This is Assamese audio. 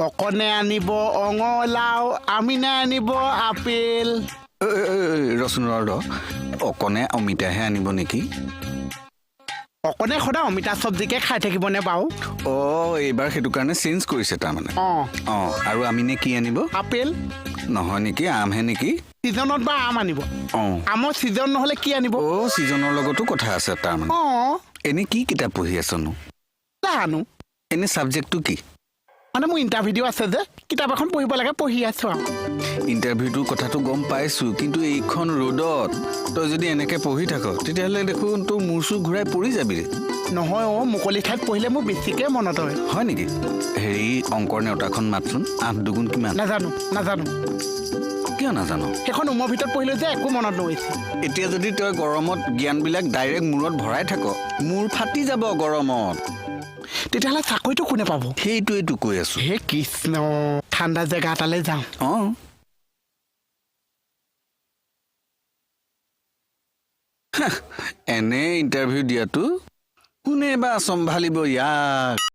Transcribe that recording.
অকণে আনিব অঙলাও, আমিনাই আনিব আপেল। ৰচোন ৰ অকণে অমিতাহে আনিব নেকি? অকণে সদায় অমিতা চব্জিকে খাই থাকিবনে বাৰু? এইবাৰ সেইটো কাৰণে চেঞ্জ কৰিছে তাৰমানে। আৰু আমিনে কি আনিব? আপেল। নহয় নেকি, আমহে নেকি? ছিজনত বা আম আনিব। আমৰ ছিজন নহ'লে কি আনিব? ছিজনৰ লগতো কথা আছে তাৰমানে। এনে কি কিতাপ পঢ়ি আছনো? জানো। এনে ছাবজেক্টটো কি? মানে মোৰ ইণ্টাৰভিউ আছে যে, কিতাপ এখন পঢ়িব লাগে, পঢ়ি আছো আৰু। ইণ্টাৰভিউটোৰ কথাটো গম পাইছো, কিন্তু এইখন ৰ'দত তই যদি এনেকে পঢ়ি থাক তেতিয়াহ'লে দেখোন তোৰ মূৰ চুৰ ঘূৰাই পৰি যাবি। নহয় মুকলি ঠাইত পঢ়িলে মোৰ বেছিকে মনত হয়। হয় নেকি? হেৰি অংকৰ নেওতাখন মাতচোন, 8 দুগুণ কিমান? নাজানো। কিয় নাজানো? সেইখন ৰুমৰ ভিতৰত পঢ়িলো যে একো মনত নহৈছে। এতিয়া যদি তই গৰমত জ্ঞানবিলাক ডাইৰেক্ট মূৰত ভৰাই থাক, মূৰ ফাটি যাব গৰমত। তেতিয়াহ'লে চাকৰিটো কোনে পাব? সেইটোৱেতো কৈ আছো। হে কৃষ্ণ, ঠাণ্ডা জেগা এটালৈ যাওঁ। এনে ইণ্টাৰভিউ দিয়াটো কোনে বা চম্ভালিব ইয়াক?